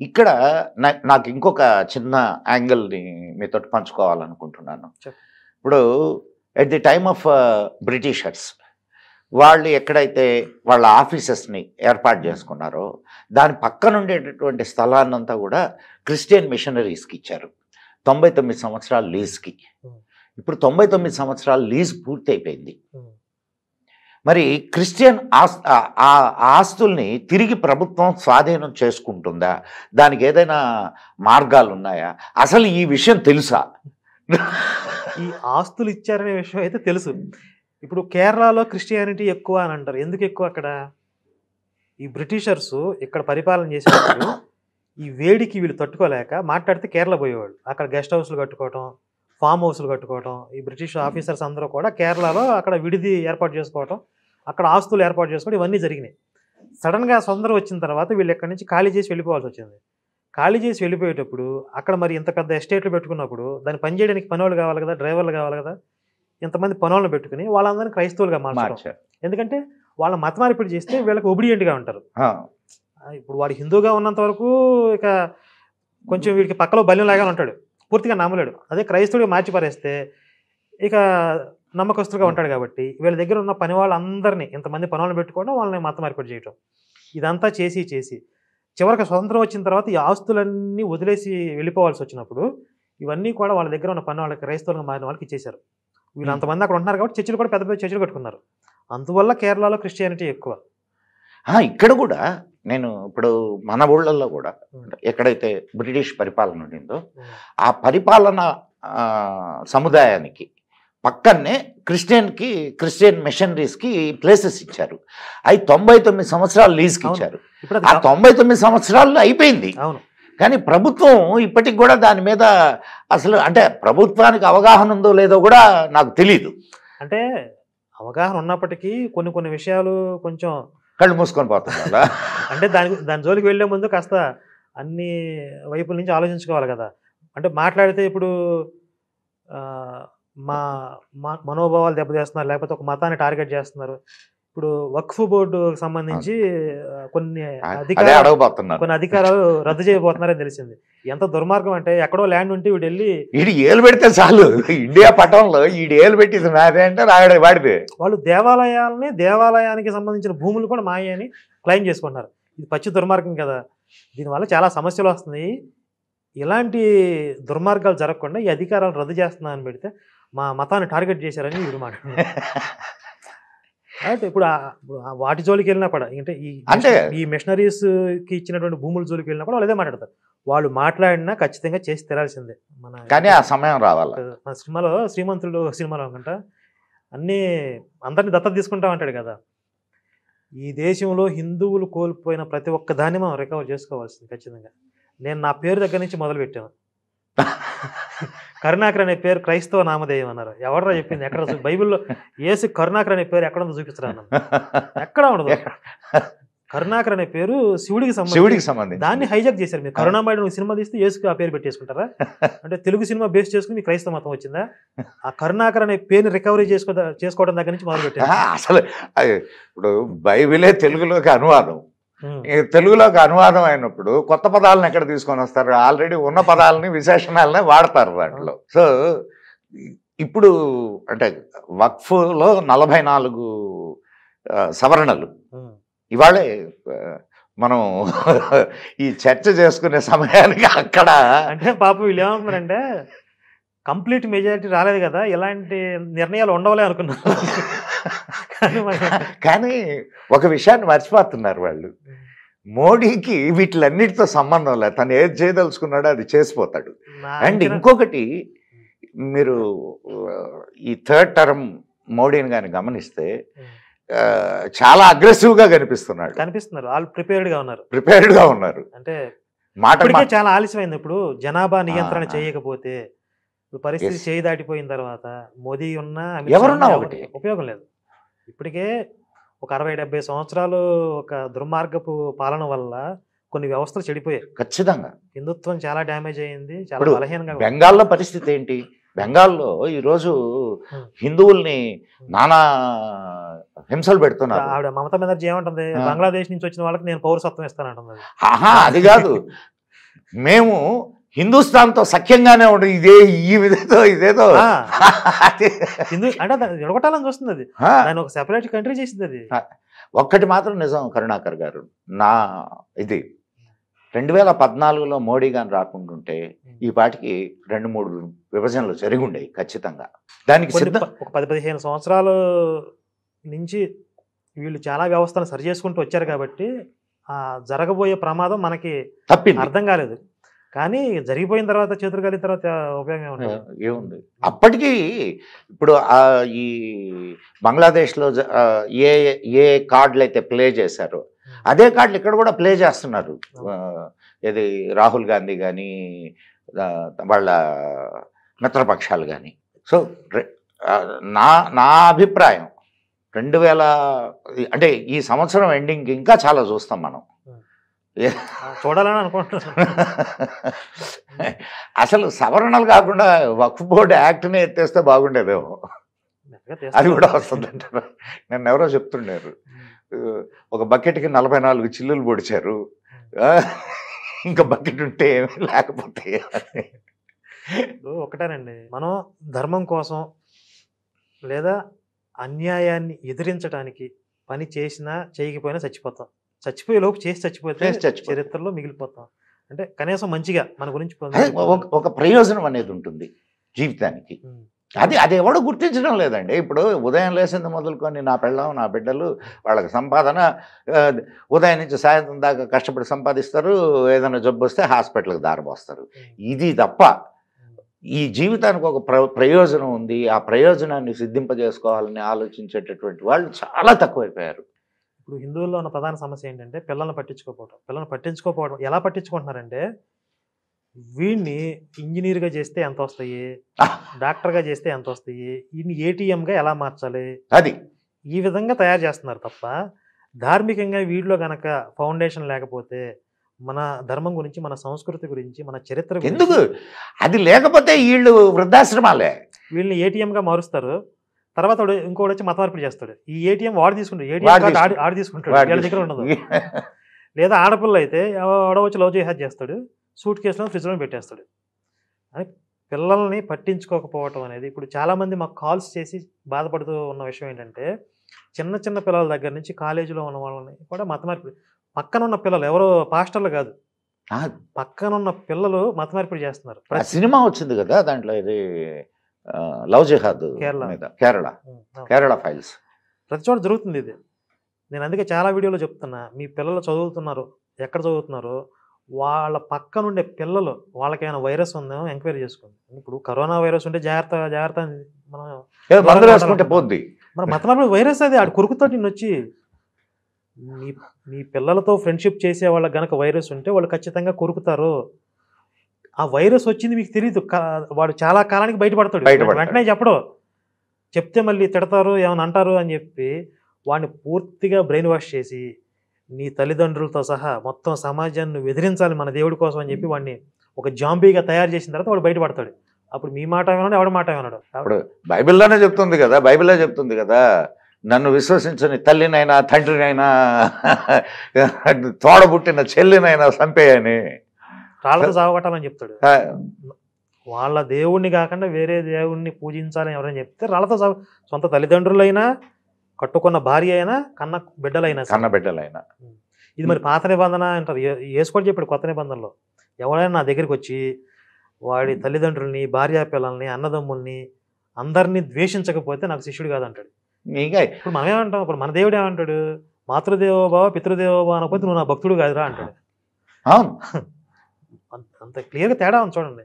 ఇక్కడ నాకు ఇంకొక చిన్న యాంగిల్ని మీతోటి పంచుకోవాలనుకుంటున్నాను. ఇప్పుడు at the time of Britishers వాళ్ళు ఎక్కడైతే వాళ్ళ ఆఫీసెస్ని ఏర్పాటు చేసుకున్నారో దాని పక్కన ఉండేటటువంటి స్థలాన్నంతా కూడా క్రిస్టియన్ మిషనరీస్కి ఇచ్చారు 99 సంవత్సరాల లీజ్కి. ఇప్పుడు 99 సంవత్సరాల లీజ్ పూర్తి అయిపోయింది. మరి క్రిస్టియన్ ఆస్తుల్ని తిరిగి ప్రభుత్వం స్వాధీనం చేసుకుంటుందా? దానికి ఏదైనా మార్గాలు ఉన్నాయా? అసలు ఈ విషయం తెలుసా? ఈ ఆస్తులు ఇచ్చారనే విషయం అయితే తెలుసు. ఇప్పుడు కేరళలో క్రిస్టియానిటీ ఎక్కువ అని అంటారు. ఎందుకు ఎక్కువ అక్కడ? ఈ బ్రిటిషర్స్ ఇక్కడ పరిపాలన చేసేటప్పుడు ఈ వేడికి వీళ్ళు తట్టుకోలేక మాట్లాడితే కేరళ పోయేవాళ్ళు. అక్కడ గెస్ట్ హౌస్లు కట్టుకోవటం, ఫామ్ హౌస్లు కట్టుకోవటం, ఈ బ్రిటిష్ ఆఫీసర్స్ అందరూ కూడా కేరళలో అక్కడ విడిది ఏర్పాటు చేసుకోవటం, అక్కడ ఆస్తులు ఏర్పాటు చేసుకోవడం, ఇవన్నీ జరిగినాయి. సడన్గా స్వతంత్రం వచ్చిన తర్వాత వీళ్ళు ఎక్కడి నుంచి ఖాళీ చేసి వెళ్ళిపోవాల్సి వచ్చింది. ఖాళీ చేసి వెళ్ళిపోయేటప్పుడు అక్కడ మరి ఇంత పెద్ద ఎస్టేట్లు పెట్టుకున్నప్పుడు దాన్ని పనిచేయడానికి పనోళ్ళు కావాలి కదా, డ్రైవర్లు కావాలి కదా. ఇంతమంది పనులను పెట్టుకుని వాళ్ళందరినీ క్రైస్తవులుగా మార్చారు. ఎందుకంటే వాళ్ళ మత మార్పిడి చేస్తే వీళ్ళకి ఒబిడియంట్గా ఉంటారు. ఇప్పుడు వాడు హిందూగా ఉన్నంత వరకు ఇక కొంచెం వీడికి పక్కలో బల్యంలాగా ఉంటాడు, పూర్తిగా నమ్మలేడు. అదే క్రైస్తవుడిగా మార్చి పారేస్తే ఇక నమ్మకస్తులుగా ఉంటాడు. కాబట్టి వీళ్ళ దగ్గర ఉన్న పని వాళ్ళందరినీ ఇంతమంది పనులను పెట్టుకోవడం, వాళ్ళని మత మార్పిడి చేయటం, ఇదంతా చేసి చివరికి స్వతంత్రం వచ్చిన తర్వాత ఈ ఆస్తులన్నీ వదిలేసి వెళ్ళిపోవాల్సి వచ్చినప్పుడు ఇవన్నీ కూడా వాళ్ళ దగ్గర ఉన్న పని వాళ్ళకి క్రైస్తవులుగా మారిన వాళ్ళకి ఇచ్చేశారు. వీళ్ళు అంతమంది అక్కడ ఉంటున్నారు కాబట్టి చర్చిలు కూడా పెద్ద పెద్ద చర్చిలు కట్టుకున్నారు. అందువల్ల కేరళలో క్రిస్టియానిటీ ఎక్కువ. ఇక్కడ కూడా నేను ఇప్పుడు మన ఊళ్ళల్లో కూడా ఎక్కడైతే బ్రిటిష్ పరిపాలన ఉండిందో ఆ పరిపాలన సముదాయానికి పక్కనే క్రిస్టియన్ మిషనరీస్కి ప్లేసెస్ ఇచ్చారు. అవి 99 సంవత్సరాలు లీజ్కి ఇచ్చారు. ఆ 99 సంవత్సరాలు అయిపోయింది. అవును. కానీ ప్రభుత్వం ఇప్పటికి కూడా దాని మీద అసలు అంటే ప్రభుత్వానికి అవగాహన ఉందో లేదో కూడా నాకు తెలీదు. అంటే అవగాహన ఉన్నప్పటికీ కొన్ని విషయాలు కొంచెం కళ్ళు మూసుకొని పోతున్నా. అంటే దాని జోలికి వెళ్లే ముందు కాస్త అన్ని వైపుల నుంచి ఆలోచించుకోవాలి కదా. అంటే మాట్లాడితే ఇప్పుడు మా మనోభావాలు దెబ్బతీస్తున్నారు, లేకపోతే ఒక మతాన్ని టార్గెట్ చేస్తున్నారు. ఇప్పుడు వక్ఫ్ బోర్డుకి సంబంధించి కొన్ని అధికారాలు రద్దు చేయబోతున్నారని తెలిసింది. ఎంత దుర్మార్గం అంటే ఎక్కడో ల్యాండ్ ఉంటే వీడు వెళ్ళి ఏలు పెడితే చాలు, ఇండియా పట్టణంలో ఏలు పెట్టింది నాదే అంటే వాడితే వాళ్ళు దేవాలయానికి సంబంధించిన భూములు కూడా మాయ అని క్లెయిమ్ చేసుకుంటున్నారు. ఇది పచ్చి దుర్మార్గం కదా. దీనివల్ల చాలా సమస్యలు వస్తున్నాయి. ఇలాంటి దుర్మార్గాలు జరగకుండా ఈ అధికారాలు రద్దు చేస్తున్నారని పెడితే మా మతాన్ని టార్గెట్ చేశారని వీడు మాట్లాడుతున్నారు. అయితే ఇప్పుడు వాటి జోలికి వెళ్ళినా కూడా అంటే ఈ మిషనరీస్కి ఇచ్చినటువంటి భూముల జోలికి వెళ్ళినా కూడా వాళ్ళు అదే మాట్లాడతారు. వాళ్ళు మాట్లాడినా ఖచ్చితంగా చేసి తెరాల్సిందే. కానీ ఆ సమయం రావాలి. మన సినిమాలో శ్రీమంతుడు సినిమాలో అనుకుంటా అందరినీ దత్తత తీసుకుంటా అంటాడు కదా. ఈ దేశంలో హిందువులు కోల్పోయిన ప్రతి ఒక్క దాన్ని మనం రికవర్ చేసుకోవాల్సింది ఖచ్చితంగా. నేను నా పేరు దగ్గర నుంచి మొదలు పెట్టాను. కరుణాకర్ అనే పేరు క్రైస్తవ నామధేయం అన్నారు. ఎవడరా చెప్పింది? ఎక్కడ బైబిల్లో యేసు కరుణాకర్ అనే పేరు ఎక్కడ ఉందో చూపిస్తారా? ఎక్కడ ఉండదు. కరుణాకర్ అనే పేరు శివుడికి సంబంధించి దాన్ని హైజాక్ చేశారు. మీరు కరుణామయుడు నువ్వు సినిమా తీస్తే యేసుకి ఆ పేరు పెట్టేసుకుంటారా? అంటే తెలుగు సినిమా బేస్ చేసుకుని మీ క్రైస్తవ మతం వచ్చిందా? ఆ కరుణాకర్ అనే పేరుని రికవరీ చేసుకోవడం దగ్గర నుంచి మొదలు పెట్టారు. అసలు ఇప్పుడు బైబిలే తెలుగులోకి అనువాదం. తెలుగులోకి అనువాదం అయినప్పుడు కొత్త పదాలను ఎక్కడ తీసుకొని వస్తారు? ఆల్రెడీ ఉన్న పదాలని విశేషణాలనే వాడతారు దాంట్లో. సో ఇప్పుడు అంటే వక్ఫ్లో 44 సవరణలు ఇవాళే మనం ఈ చర్చ చేసుకునే సమయానికి అక్కడ అంటే పాపం వీళ్ళు ఏమంటున్నారంటే కంప్లీట్ మెజారిటీ రాలేదు కదా, ఇలాంటి నిర్ణయాలు ఉండవలే అనుకున్నారు. కానీ ఒక విషయాన్ని మర్చిపోతున్నారు వాళ్ళు. మోడీకి వీటిలన్నిటితో సంబంధం లేదు. తను ఏది చేయదలుచుకున్నాడో అది చేసిపోతాడు. అండ్ ఇంకొకటి, మీరు ఈ థర్డ్ టర్మ్ మోడీని కానీ గమనిస్తే చాలా అగ్రెసివ్గా కనిపిస్తున్నారు. వాళ్ళు ప్రిపేర్డ్గా ఉన్నారు. అంటే చాలా ఆలస్యమైంది. ఇప్పుడు జనాభా నియంత్రణ చేయకపోతే పరిస్థితి చేయి దాటిపోయిన తర్వాత మోదీ ఉన్నా ఎవరున్నా ఒకటి ఉపయోగం లేదు. ఇప్పటికే ఒక 60-70 సంవత్సరాలు ఒక దుర్మార్గపు పాలన వల్ల కొన్ని వ్యవస్థలు చెడిపోయాయి. ఖచ్చితంగా హిందుత్వం చాలా డ్యామేజ్ అయింది, చాలా బలహీనంగా. బెంగాల్లో పరిస్థితి ఏంటి? బెంగాల్లో ఈరోజు హిందువుల్ని నానా హింసలు పెడుతున్నారు. ఆవిడ మమతా బెనర్జీ ఏమంటుంది? బంగ్లాదేశ్ నుంచి వచ్చిన వాళ్ళకి నేను పౌరసత్వం ఇస్తానంటుంది. అది కాదు, మేము హిందుస్థాన్తో సఖ్యంగానే ఉండి ఇదేదో హిందూ అంటే విడగొట్టాలని చూస్తుంది అది, దాని ఒక సెపరేట్ కంట్రీ చేసింది అది. ఒక్కటి మాత్రం నిజం కరుణాకర్ గారు, నా ఇది 2014లో మోడీ గాని రాకుంటుంటే ఈ పాటికి 2-3 విభజనలు జరిగి ఉండేవి ఖచ్చితంగా. దానికి ఒక 10-15 సంవత్సరాల నుంచి వీళ్ళు చాలా వ్యవస్థను సరి చేసుకుంటూ వచ్చారు కాబట్టి జరగబోయే ప్రమాదం మనకి అర్థం కాలేదు. కానీ జరిగిపోయిన తర్వాత, చేతులు కలిగిన తర్వాత ఉపయోగం ఏముంది. అప్పటికీ ఇప్పుడు ఈ బంగ్లాదేశ్లో ఏ కార్డులు అయితే ప్లే చేశారో అదే కార్డులు ఇక్కడ కూడా ప్లే చేస్తున్నారు. ఇది రాహుల్ గాంధీ కానీ వాళ్ళ మిత్రపక్షాలు కానీ. సో నా అభిప్రాయం 2000 అంటే ఈ సంవత్సరం ఎండింగ్ ఇంకా చాలా చూస్తాం మనం. చూడాలని అనుకుంటున్నాను. అసలు సవరణలు కాకుండా వక్ఫ్ బోర్డు యాక్ట్నే ఎత్తేస్తే బాగుండేదేమో. అది కూడా వస్తుంది అంటారు. నన్ను ఎవరో చెప్తుండారు, ఒక బకెట్కి 44 చిల్లులు పొడిచారు, ఇంకా బకెట్ ఉంటే ఏమీ లేకపోతే. ఒకటేనండి, మనం ధర్మం కోసం లేదా అన్యాయాన్ని ఎదిరించడానికి పని చేసినా చేయకపోయినా చచ్చిపోతాం. చచ్చిపోయే లోపు చేసి చచ్చిపోతే చరిత్రలో మిగిలిపోతాం. అంటే కనీసం మంచిగా మన గురించి ఒక ప్రయోజనం అనేది ఉంటుంది జీవితానికి. అది ఎవడో గుర్తించడం లేదండి. ఇప్పుడు ఉదయం లేసింది మొదలుకొని నా పెళ్ళాం నా బిడ్డలు వాళ్ళకి సంపాదన ఉదయం నుంచి సాయంత్రం దాకా కష్టపడి సంపాదిస్తారు. ఏదైనా జబ్బు వస్తే హాస్పిటల్కి దారిపోస్తారు. ఇది తప్ప ఈ జీవితానికి ఒక ప్రయోజనం ఉంది, ఆ ప్రయోజనాన్ని సిద్ధింపజేసుకోవాలని ఆలోచించేటటువంటి వాళ్ళు చాలా తక్కువైపోయారు. ఇప్పుడు హిందువుల్లో ఉన్న ప్రధాన సమస్య ఏంటంటే పిల్లల్ని పట్టించుకోకపోవడం. ఎలా పట్టించుకుంటున్నారంటే, వీడిని ఇంజనీర్గా చేస్తే ఎంత వస్తాయి, డాక్టర్గా చేస్తే ఎంత వస్తాయి, వీడిని ఏటీఎంగా ఎలా మార్చాలి, అది ఈ విధంగా తయారు చేస్తున్నారు తప్ప ధార్మికంగా వీడిలో గనక ఫౌండేషన్ లేకపోతే మన ధర్మం గురించి, మన సంస్కృతి గురించి, మన చరిత్ర ఎందుకు అది లేకపోతే వీళ్ళు వృద్ధాశ్రమాలే. వీళ్ళని ఏటీఎంగా మారుస్తారు. తర్వాత ఇంకోటి వచ్చి మత మార్పిడి చేస్తాడు. ఈ ఏటీఎం వాడు తీసుకుంటాడు, ఏటీఎం కార్డు ఆడు తీసుకుంటాడు, వీళ్ళ దగ్గర ఉండదు. లేదా ఆడపిల్ల అయితే వచ్చి లవ్ జిహాద్ చేస్తాడు, సూట్ కేసులో ఫ్రిడ్జ్లో పెట్టేస్తాడు. అని పిల్లల్ని పట్టించుకోకపోవటం అనేది ఇప్పుడు చాలామంది మాకు కాల్స్ చేసి బాధపడుతూ ఉన్న విషయం ఏంటంటే, చిన్న చిన్న పిల్లల దగ్గర నుంచి కాలేజీలో ఉన్న వాళ్ళని కూడా మత మార్పిడి, పక్కనున్న పిల్లలు ఎవరో పాస్టర్లు కాదు, పక్కనున్న పిల్లలు మత మార్పిడి చేస్తున్నారు. సినిమా వచ్చింది కదా దాంట్లో, ఇది లవ్ జిహాద్ కేరళ ఫైల్స్, ప్రతి చోట జరుగుతుంది ఇది. నేను అందుకే చాలా వీడియోలో చెప్తున్నా, మీ పిల్లలు చదువుతున్నారు, ఎక్కడ చదువుతున్నారో వాళ్ళ పక్క నుండే పిల్లలు వాళ్ళకైనా వైరస్ ఉందేమో ఎంక్వైరీ చేసుకోండి. ఇప్పుడు కరోనా వైరస్ ఉంటే జాగ్రత్త మనం వేసుకుంటే పోద్ది. మన మత మార్పిడి వైరస్ అది, ఆడు కొరుకుతో వచ్చి మీ పిల్లలతో ఫ్రెండ్షిప్ చేసే వాళ్ళకి గనక వైరస్ ఉంటే వాళ్ళు ఖచ్చితంగా కొరుకుతారు. ఆ వైరస్ వచ్చింది మీకు తెలియదు, వాడు చాలా కాలానికి బయటపడతాడు. వెంటనే చెప్పడు, చెప్తే మళ్ళీ తిడతారు ఏమైనా అంటారు అని చెప్పి వాడిని పూర్తిగా బ్రెయిన్ వాష్ చేసి నీ తల్లిదండ్రులతో సహా మొత్తం సమాజాన్ని ఎదిరించాలి మన దేవుడి కోసం అని చెప్పి వాడిని ఒక జాంబీగా తయారు చేసిన తర్వాత వాడు బయటపడతాడు. అప్పుడు మీ మాట ఏమన్నాడు, ఎవడి మాట ఏమన్నాడు. అప్పుడు బైబిల్లోనే చెప్తుంది కదా, బైబిల్లో చెప్తుంది కదా, నన్ను విశ్వసించని తల్లినైనా తండ్రినైనా తోడబుట్టిన చెల్లినైనా చంపేయని, రాళ్ళతో సాగొట్టాలని చెప్తాడు. వాళ్ళ దేవుణ్ణి కాకుండా వేరే దేవుణ్ణి పూజించాలని ఎవరైనా చెప్తే రాళ్ళతో సొంత తల్లిదండ్రులైనా, కట్టుకున్న భార్య అయినా, కన్న బిడ్డలైనా. ఇది మరి పాత నిబంధన అంటారు. వేసుకోని చెప్పాడు కొత్త నిబంధనలో, ఎవరైనా నా దగ్గరికి వచ్చి వాడి తల్లిదండ్రుల్ని, భార్య పిల్లల్ని, అన్నదమ్ముల్ని అందరినీ ద్వేషించకపోతే నాకు శిష్యుడు కాదంటాడు. ఇప్పుడు మనమేమంటాం, ఇప్పుడు మన దేవుడు ఏమంటాడు, మాతృదేవోభావ పితృదేవోభావ అనకపోతే నువ్వు నా భక్తుడు కాదురా అంటాడు. అంత క్లియర్గా తేడా ఉంది చూడండి.